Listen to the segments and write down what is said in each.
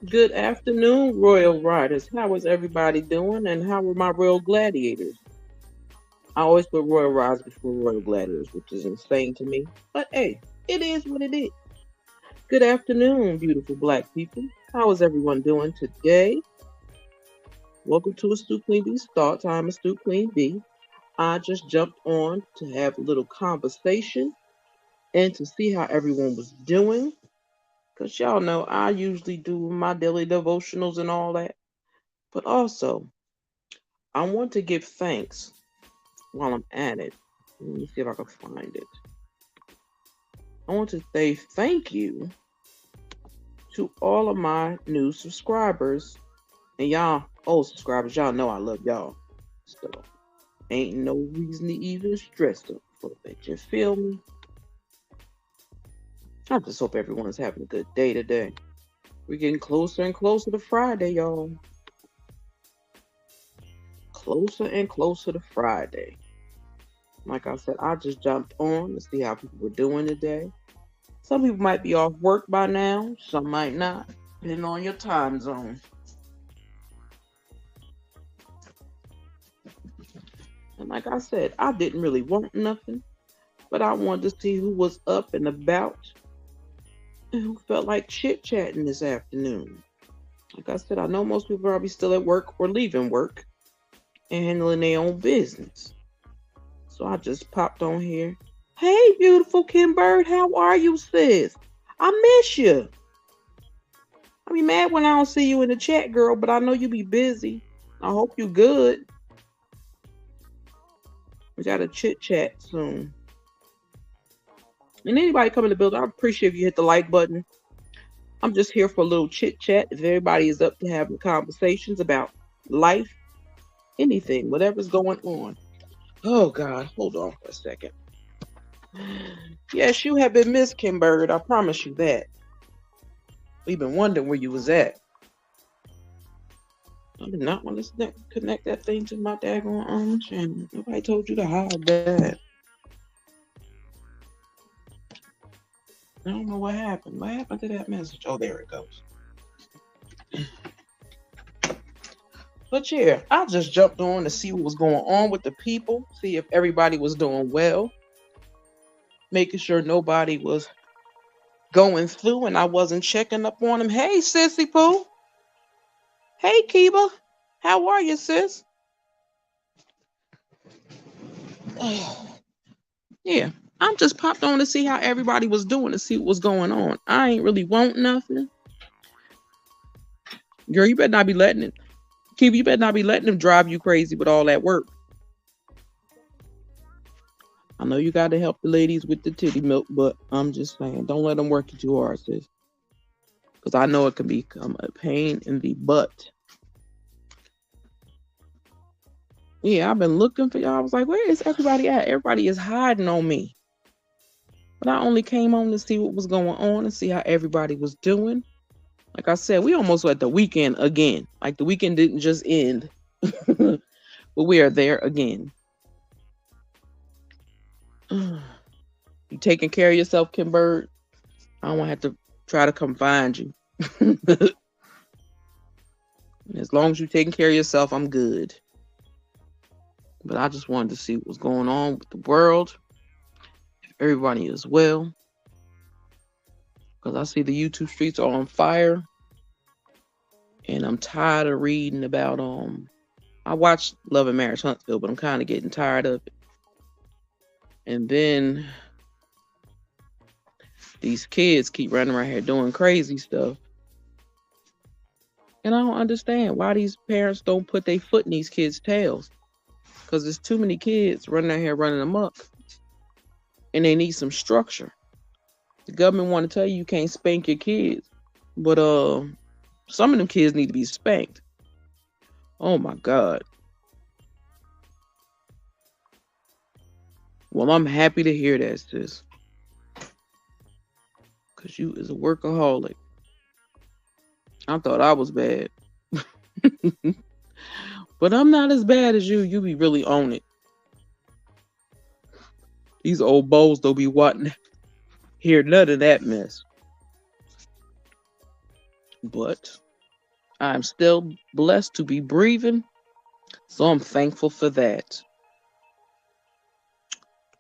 Good afternoon, Royal Riders. How is everybody doing? And how are my Royal Gladiators? I always put Royal Riders before Royal Gladiators, which is insane to me. But hey, it is what it is. Good afternoon, beautiful black people. How is everyone doing today? Welcome to Astute Queen Bee's Thoughts. I'm Astute Queen Bee. I just jumped on to have a little conversation and to see how everyone was doing. Because y'all know I usually do my daily devotionals and all that. But also, I want to give thanks while I'm at it. Let me see if I can find it. I want to say thank you to all of my new subscribers. And y'all, old subscribers, y'all know I love y'all. So, ain't no reason to even stress them for it. You feel me? I just hope everyone is having a good day today. We're getting closer and closer to Friday, y'all. Closer and closer to Friday. Like I said, I just jumped on to see how people were doing today. Some people might be off work by now, some might not, depending on your time zone. And like I said, I didn't really want nothing, but I wanted to see who was up and about and who felt like chit chatting this afternoon. Like I said, I know most people are probably still at work or leaving work and handling their own business. So I just popped on here. Hey, beautiful Kim Bird, how are you, sis? I miss you. I be mad when I don't see you in the chat, girl, but I know you be busy. I hope you good. We got to chit chat soon. And anybody come in the building, I appreciate if you hit the like button. I'm just here for a little chit chat. If everybody is up to having conversations about life, anything, whatever's going on. Oh God, hold on for a second. Yes, you have been missed, Kim Bird. I promise you that. We've been wondering where you was at. I did not want to connect that thing to my daggone channel. Nobody told you to hide that. I don't know what happened. What happened to that message? Oh, there it goes. But yeah, I just jumped on to see what was going on with the people, see if everybody was doing well, making sure nobody was going through and I wasn't checking up on them. Hey, Sissy Pooh. Hey, Kiba. How are you, sis? Yeah, I'm just popped on to see how everybody was doing, to see what was going on. I ain't really want nothing. Girl, you better not be letting it. Kiba, you better not be letting them drive you crazy with all that work. I know you got to help the ladies with the titty milk, but I'm just saying, don't let them work you too hard, sis. Because I know it can become a pain in the butt. Yeah, I've been looking for y'all. I was like, where is everybody at? Everybody is hiding on me. But I only came on to see what was going on and see how everybody was doing. Like I said, we almost at the weekend again. Like the weekend didn't just end, but we are there again. You taking care of yourself, Kim Bird? I don't want to have to try to come find you. As long as you're taking care of yourself, I'm good. But I just wanted to see what was going on with the world. If everybody is well. Because I see the YouTube streets are on fire. And I'm tired of reading about I watched Love and Marriage Huntsville, but I'm kind of getting tired of it. And then these kids keep running around here doing crazy stuff. And I don't understand why these parents don't put their foot in these kids' tails. Because there's too many kids running out here running amok. And they need some structure. The government want to tell you can't spank your kids. But some of them kids need to be spanked. Oh my God. Well, I'm happy to hear that, sis. Because you is a workaholic. I thought I was bad. But I'm not as bad as you. You be really on it. These old bows don't be wanting to hear none of that mess. But I'm still blessed to be breathing, so I'm thankful for that.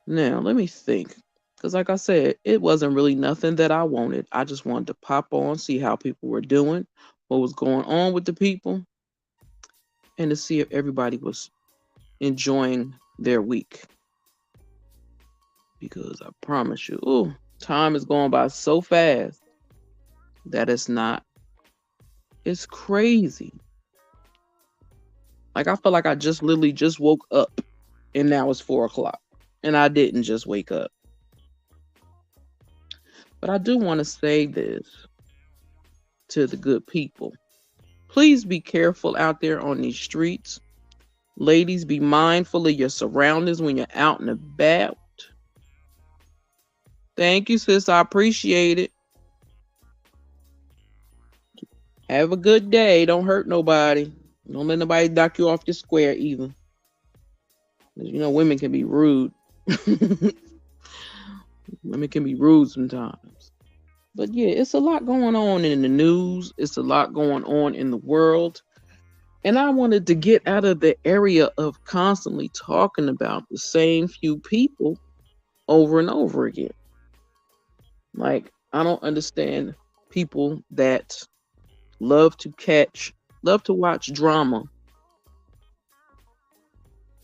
Now, let me think. Because, like I said, it wasn't really nothing that I wanted. I just wanted to pop on, see how people were doing, what was going on with the people, and to see if everybody was enjoying their week. Because I promise you, ooh, time is going by so fast that it's not, it's crazy. Like, I feel like I just literally just woke up and now it's 4 o'clock. And I didn't just wake up. But I do want to say this to the good people. Please be careful out there on these streets. Ladies, be mindful of your surroundings when you're out and about. Thank you, sis. I appreciate it. Have a good day. Don't hurt nobody. Don't let nobody knock you off your square either. You know, women can be rude. Women can be rude sometimes. But yeah, it's a lot going on in the news. It's a lot going on in the world. And I wanted to get out of the area of constantly talking about the same few people over and over again. Like, I don't understand people that love to watch drama,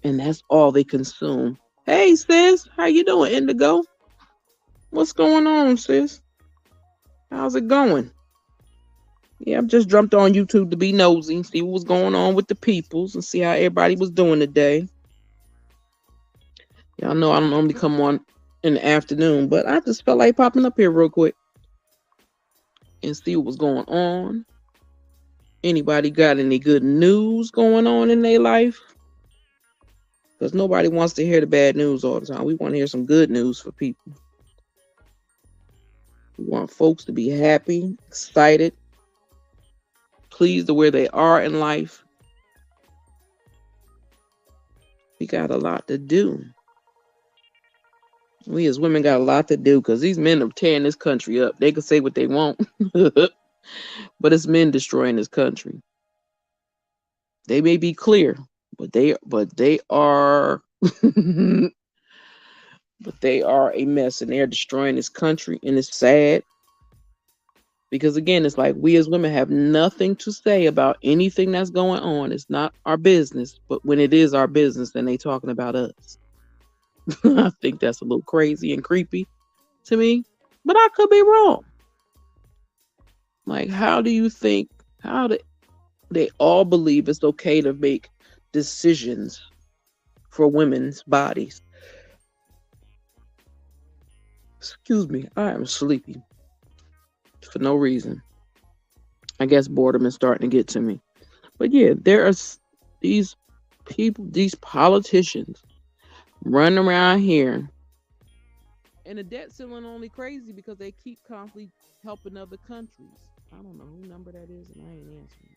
and that's all they consume. Hey, sis, how you doing, Indigo? What's going on, sis? How's it going? Yeah, I've just jumped on YouTube to be nosy, see what was going on with the peoples, and see how everybody was doing today. Y'all know I don't normally come on in the afternoon, but I just felt like popping up here real quick and see what was going on. Anybody got any good news going on in their life? Because nobody wants to hear the bad news all the time. We want to hear some good news for people. We want folks to be happy, excited, pleased to where they are in life. We got a lot to do. We as women got a lot to do because these men are tearing this country up. They can say what they want, but it's men destroying this country. They may be clear, but they are but they are a mess and they're destroying this country, and it's sad. Because again, it's like we as women have nothing to say about anything that's going on. It's not our business, but when it is our business, then they talking about us. I think that's a little crazy and creepy to me, but I could be wrong. Like, how do you think, how do they all believe it's okay to make decisions for women's bodies? Excuse me, I am sleepy for no reason. I guess boredom is starting to get to me. But yeah, there are these people, these politicians running around here. And the debt ceiling only crazy because they keep constantly helping other countries. I don't know who number that is, and I ain't answering.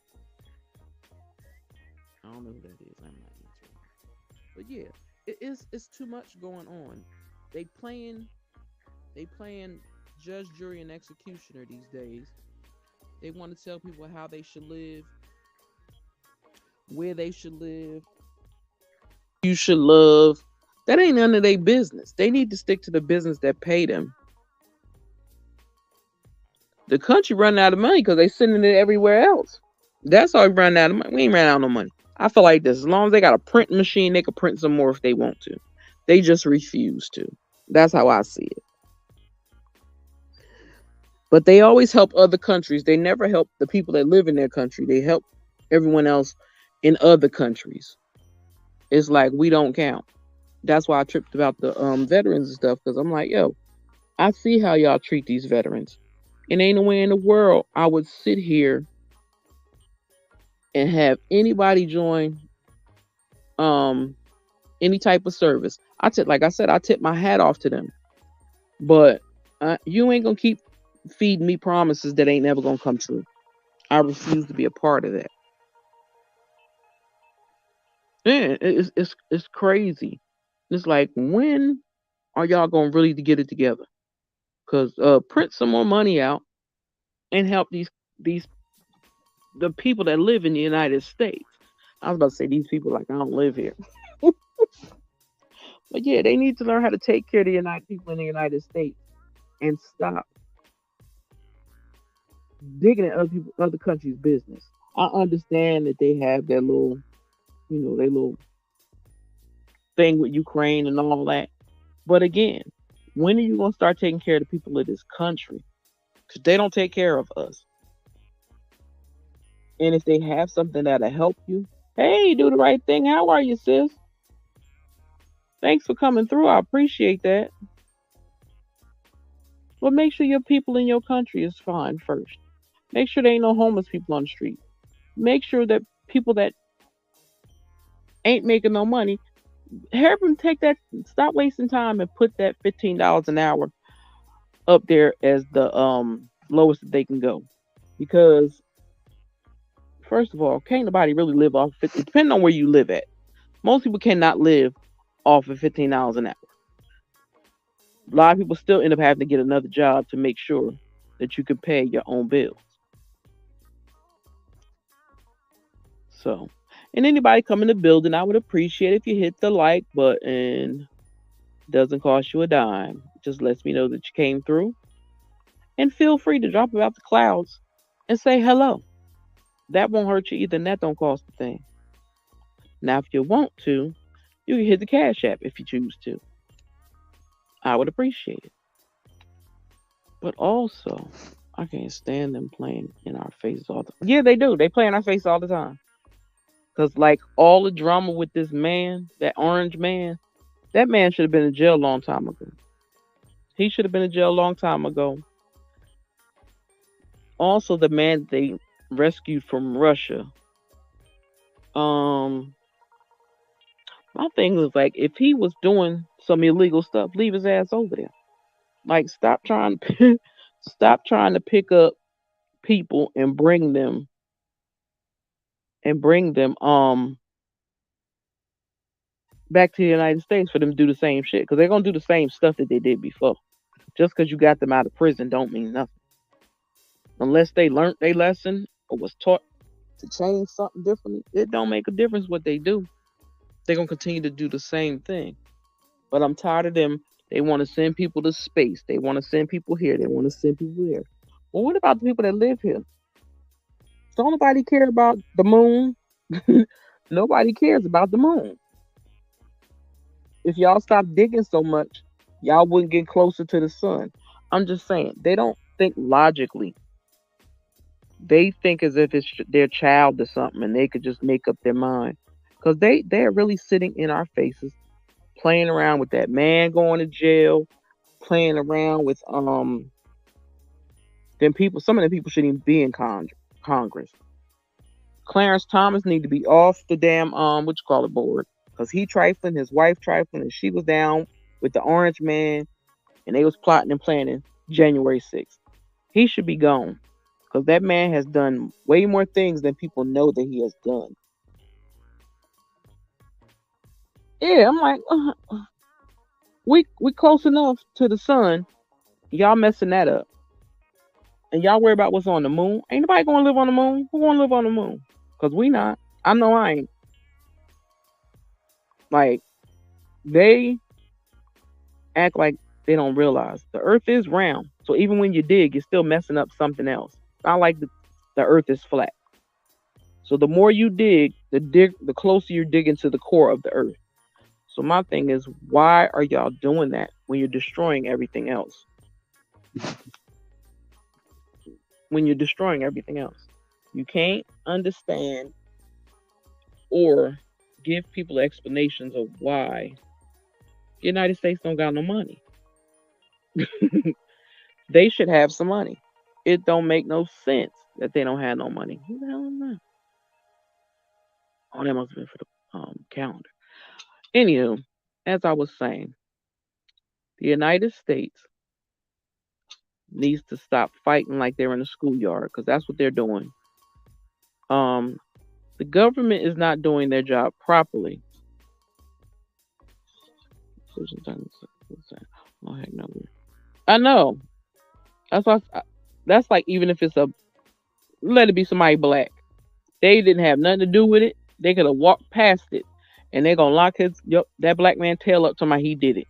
I don't know who that is. I'm not answering. But yeah, it's too much going on. They playing judge, jury, and executioner these days. They want to tell people how they should live, where they should live, you should love. That ain't none of their business. They need to stick to the business that pay them. The country running out of money because they sending it everywhere else. That's how we run out of money. We ain't running out of no money. I feel like this. As long as they got a print machine, they can print some more if they want to. They just refuse to. That's how I see it. But they always help other countries. They never help the people that live in their country. They help everyone else in other countries. It's like we don't count. That's why I tripped about the veterans and stuff, because I'm like, yo, I see how y'all treat these veterans. And ain't no way in the world I would sit here and have anybody join any type of service. Like I said, I tip my hat off to them. But you ain't gonna keep feeding me promises that ain't never gonna come true. I refuse to be a part of that. Yeah, it's crazy. It's like, when are y'all gonna really get it together? Cause print some more money out and help these the people that live in the United States. I was about to say these people like I don't live here. But yeah, they need to learn how to take care of the United people in the United States and stop digging at other countries' business. I understand that they have their little, their little thing with Ukraine and all that. But again, when are you gonna start taking care of the people of this country? Because they don't take care of us. And if they have something that'll help you, hey, do the right thing. How are you, sis? Thanks for coming through. I appreciate that. But make sure your people in your country is fine first. Make sure there ain't no homeless people on the street. Make sure that people that ain't making no money, have them take that, stop wasting time and put that $15 an hour up there as the lowest that they can go. Because first of all, can't nobody really live off 50, depending on where you live at. Most people cannot live off of $15 an hour. A lot of people still end up having to get another job to make sure that you can pay your own bills. So, and anybody come in the building, I would appreciate if you hit the like button. Doesn't cost you a dime. Just lets me know that you came through. And feel free to drop about the clouds and say hello. That won't hurt you either, and that don't cost a thing. Now, if you want to, you can hit the Cash App if you choose to. I would appreciate it. But also, I can't stand them playing in our faces all the time. Yeah, they do. They play in our face all the time. Because, like, all the drama with this man, that orange man, that man should have been in jail a long time ago. He should have been in jail a long time ago. Also, the man they rescued from Russia. My thing was like, if he was doing some illegal stuff, leave his ass over there. Like, stop trying to pick up people and bring them back to the United States for them to do the same shit, because they're gonna do the same stuff that they did before. Just because you got them out of prison don't mean nothing unless they learned their lesson or was taught to change something differently. It don't make a difference what they do. They're gonna continue to do the same thing. But I'm tired of them. They want to send people to space. They want to send people here. They want to send people there. Well, what about the people that live here? Don't nobody care about the moon? Nobody cares about the moon. If y'all stop digging so much, y'all wouldn't get closer to the sun. I'm just saying, they don't think logically. They think as if it's their child or something, and they could just make up their mind. Because they're really sitting in our faces, playing around with that man going to jail, playing around with them people. Some of the people shouldn't even be in Congress. Clarence Thomas need to be off the damn what you call it board, because he trifling, his wife trifling, and she was down with the orange man, and they was plotting and planning January 6th. He should be gone, because that man has done way more things than people know that he has done. Yeah, I'm like, we close enough to the sun. Y'all messing that up. And y'all worry about what's on the moon. Ain't nobody gonna live on the moon. Who gonna live on the moon? Cause we not. I know I ain't. Like, they act like they don't realize the earth is round. So even when you dig, you're still messing up something else. It's not like the earth is flat. So the more you dig, the closer you're digging to the core of the earth. So my thing is, why are y'all doing that when you're destroying everything else? When you're destroying everything else, you can't understand or give people explanations of why the United States don't got no money. They should have some money. It don't make no sense that they don't have no money. Who the hell is that? Oh, that must have been for the calendar. Anywho, as I was saying, the United States needs to stop fighting like they're in a schoolyard, because that's what they're doing. The government is not doing their job properly. Oh, heck no. I know. That's why. That's like, even if it's let it be somebody black. They didn't have nothing to do with it. They could have walked past it, and they're gonna lock his that black man tail up to my he did it.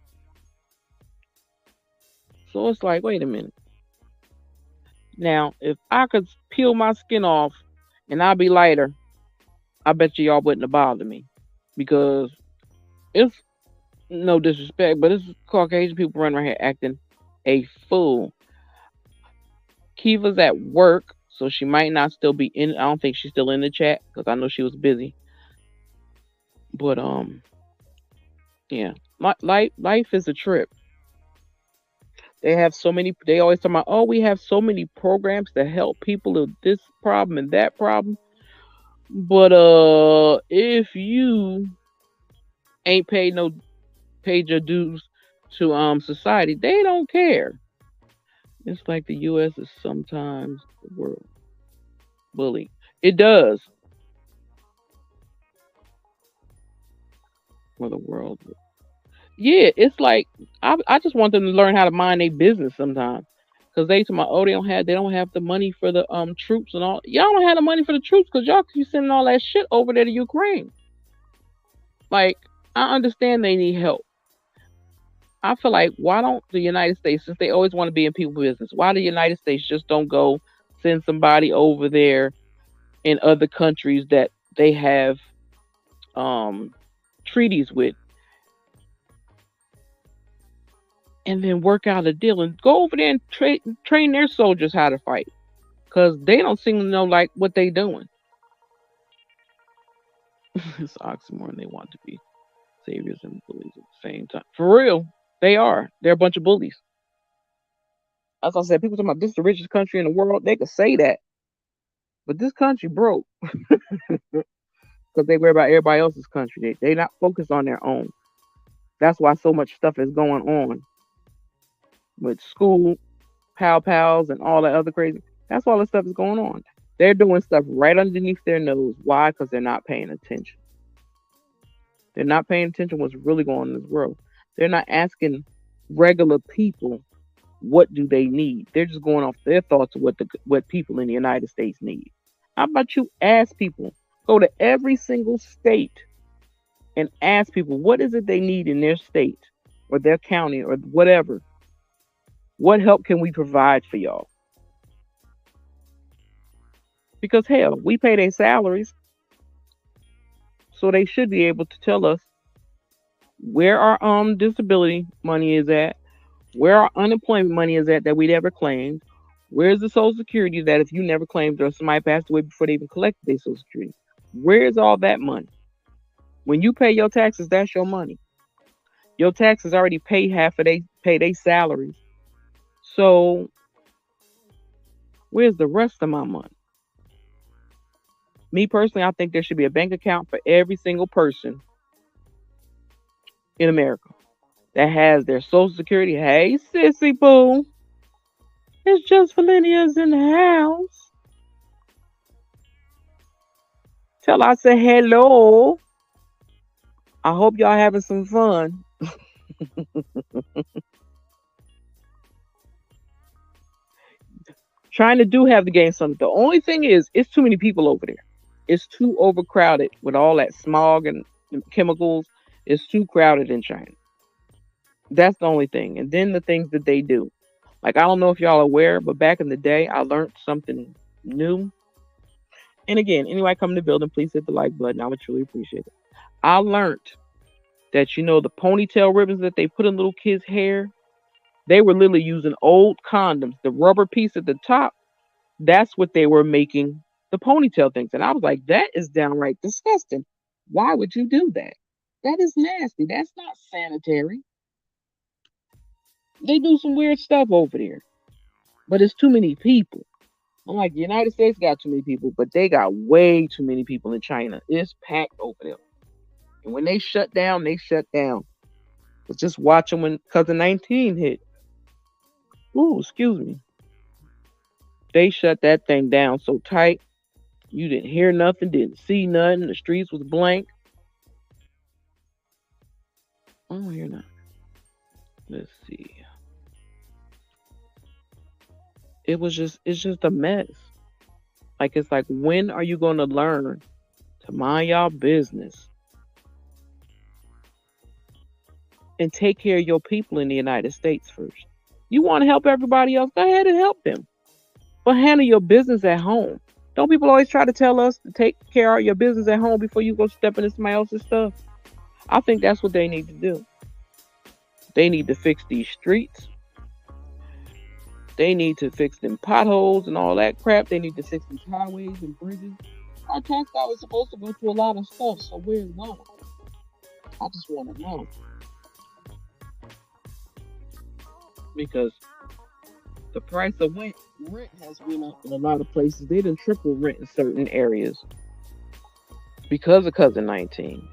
So it's like, wait a minute. Now, if I could peel my skin off and I'd be lighter, I bet you y'all wouldn't have bothered me because it's no disrespect, but it's Caucasian people running around here acting a fool. Kiva's at work, so she might not still be in. I don't think she's still in the chat because I know she was busy. But yeah, life is a trip. They have so many. They always talk about, oh, we have so many programs to help people with this problem and that problem. But if you ain't paid your dues to society, they don't care. It's like the U.S. is sometimes the world bully. It does, for the world. Yeah, it's like I just want them to learn how to mind their business sometimes. Cause they to my they don't have the money for the troops and all. Y'all don't have the money for the troops because y'all keep sending all that shit over there to Ukraine. Like I understand they need help. I feel like why don't the United States, since they always want to be in people's business, why the United States just don't go send somebody over there in other countries that they have um treaties with and then work out a deal and go over there and train their soldiers how to fight because they don't seem to know like what they doing. It's oxymoron. They want to be saviors and bullies at the same time. For real, they are. They're a bunch of bullies. As I said, people talking about this is the richest country in the world. They could say that, but this country broke because they worry about everybody else's country. They not focused on their own. That's why so much stuff is going on with school, pals, and all that other crazy. That's why all this stuff is going on. They're doing stuff right underneath their nose. Why? Because they're not paying attention. They're not paying attention to what's really going on in this world. They're not asking regular people what do they need. They're just going off their thoughts of what people in the United States need. How about you ask people? Go to every single state and ask people what is it they need in their state or their county or whatever. What help can we provide for y'all? Because hell, we pay their salaries, so they should be able to tell us where our disability money is at, where our unemployment money is at that we never claimed, where's the Social Security that if you never claimed or somebody passed away before they even collected their Social Security, where's all that money? When you pay your taxes, that's your money. Your taxes already pay half of their salaries. So where's the rest of my money? Me personally, I think there should be a bank account for every single person in America that has their Social Security. Hey, sissy boo. It's just Valenia's in the house. Tell I say hello. I hope y'all having some fun. Trying to have the game something. The only thing is, it's too many people over there. It's too overcrowded with all that smog and chemicals. It's too crowded in China. That's the only thing. And then the things that they do. Like, I don't know if y'all are aware, but back in the day, I learned something new. And again, anybody come to the building, please hit the like button. I would truly appreciate it. I learned that, the ponytail ribbons that they put in little kids' hair, they were literally using old condoms. The rubber piece at the top, that's what they were making the ponytail things. And I was like, that is downright disgusting. Why would you do that? That is nasty. That's not sanitary. They do some weird stuff over there. But it's too many people. I'm like, the United States got too many people, but they got way too many people in China. It's packed over there. And when they shut down, they shut down. But just watching when Cousin 19 hit. Ooh, excuse me. They shut that thing down so tight. You didn't hear nothing, didn't see nothing. The streets was blank. Oh, hear nothing. Let's see. It's just a mess. Like it's like, when are you going to learn to mind y'all business and take care of your people in the United States first? You want to help everybody else? Go ahead and help them. But handle your business at home. Don't people always try to tell us to take care of your business at home before you go step into somebody else's stuff? I think that's what they need to do. They need to fix these streets. They need to fix them potholes and all that crap. They need to fix these highways and bridges. Our tax dollars supposed to go to a lot of stuff, so where's it going? I just want to know, because the price of rent has went up in a lot of places. They done triple rent in certain areas because of COVID-19.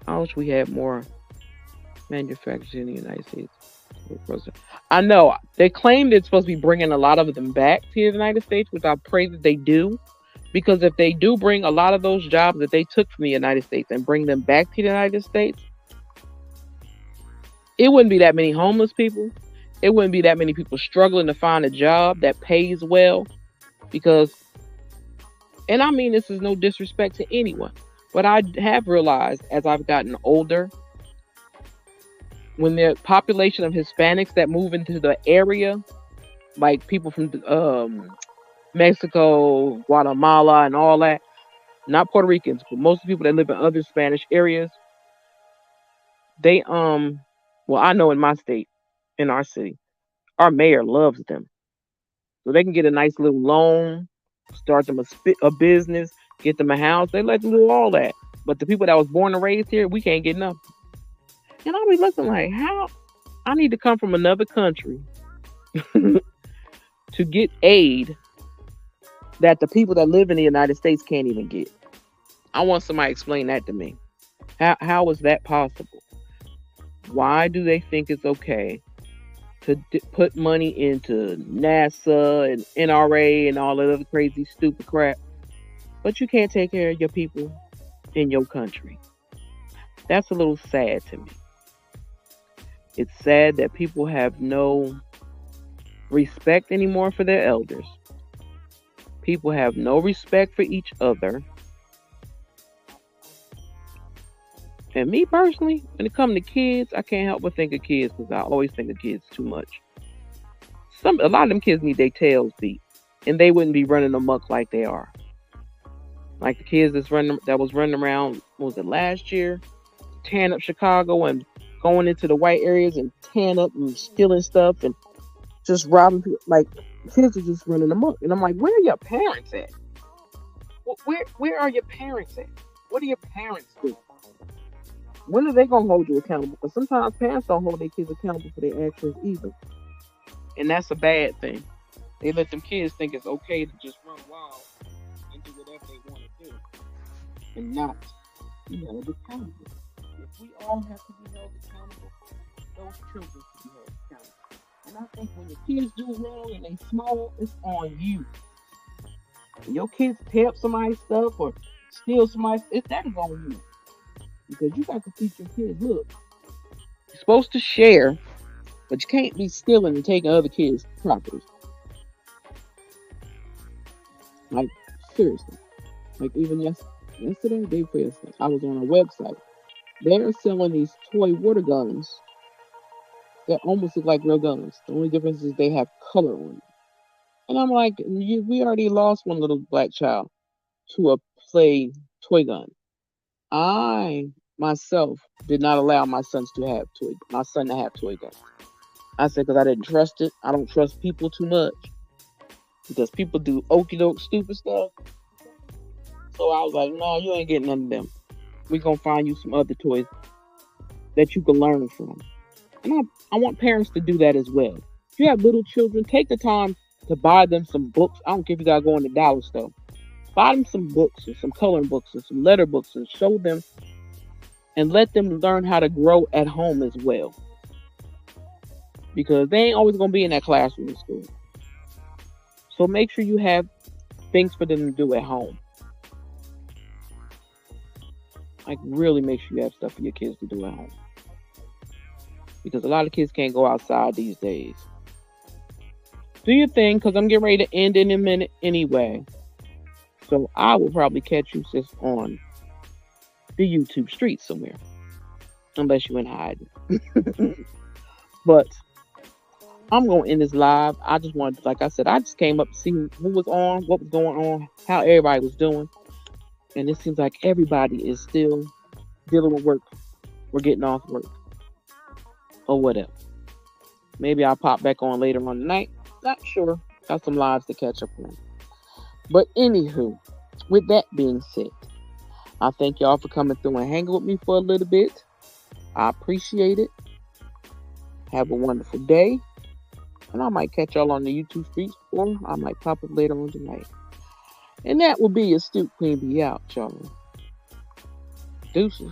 I wish we had more manufacturers in the United States. I know they claim they're supposed to be bringing a lot of them back to the United States, which I pray that they do. Because if they do bring a lot of those jobs that they took from the United States and bring them back to the United States, it wouldn't be that many homeless people. It wouldn't be that many people struggling to find a job that pays well. Because, and I mean, this is no disrespect to anyone, but I have realized as I've gotten older, when the population of Hispanics that move into the area, like people from Mexico, Guatemala, and all that, not Puerto Ricans, but most of the people that live in other Spanish areas, they well, I know in my state, in our city, our mayor loves them, so they can get a nice little loan, start them a business, get them a house. They let them do all that. But the people that was born and raised here, we can't get nothing. And I'll be looking like, how I need to come from another country to get aid that the people that live in the United States can't even get. I want somebody to explain that to me. How is that possible? Why do they think it's okay to put money into NASA and NRA and all that other crazy stupid crap, but you can't take care of your people in your country? That's a little sad to me. It's sad that people have no respect anymore for their elders. People have no respect for each other. And me personally, when it comes to kids, I can't help but think of kids because I always think of kids too much. A lot of them kids need their tails beat, and they wouldn't be running amok like they are. Like the kids that was running around, what was it, last year, tearing up Chicago and going into the white areas and tearing up and stealing stuff and just robbing people. Like, kids are just running amok, and I'm like, where are your parents at? Where are your parents at? What are your parents doing? When are they gonna hold you accountable? Because sometimes parents don't hold their kids accountable for their actions either, and that's a bad thing. They let them kids think it's okay to just run wild and do whatever they want to do, and not be held accountable. If we all have to be held accountable, those children should be held accountable. And I think when your kids do wrong and they small, it's on you. When your kids tear up somebody's stuff or steal somebody's, that is on you. Because you got to teach your kids, look, you're supposed to share, but you can't be stealing and taking other kids' properties. Like, seriously. Like, even yesterday, day before yesterday, I was on a website. They're selling these toy water guns that almost look like real guns. The only difference is they have color on them. And I'm like, we already lost one little black child to a toy gun. I myself did not allow my son to have toy guns. I said, because I didn't trust it. I don't trust people too much because people do okie doke stupid stuff. So I was like, no, you ain't getting none of them. We're gonna find you some other toys that you can learn from. And I want parents to do that as well. If you have little children, take the time to buy them some books. I don't care if you gotta go in the dollar store. Buy them some books or some coloring books or some letter books and show them and let them learn how to grow at home as well. Because they ain't always going to be in that classroom in school. So make sure you have things for them to do at home. Like, really make sure you have stuff for your kids to do at home. Because a lot of kids can't go outside these days. Do your thing, because I'm getting ready to end in a minute anyway. So I will probably catch you sis on the YouTube streets somewhere, unless you in hiding. But I'm gonna end this live. I just wanted, like I said, I just came up to see who was on, what was going on, how everybody was doing, and it seems like everybody is still dealing with work. We're getting off work or whatever. Maybe I'll pop back on later on tonight. Not sure. Got some lives to catch up on. But anywho, with that being said, I thank y'all for coming through and hanging with me for a little bit. I appreciate it. Have a wonderful day. And I might catch y'all on the YouTube streets, or I might pop up later on tonight. And that will be Astute Queen Bee out, y'all. Deuces.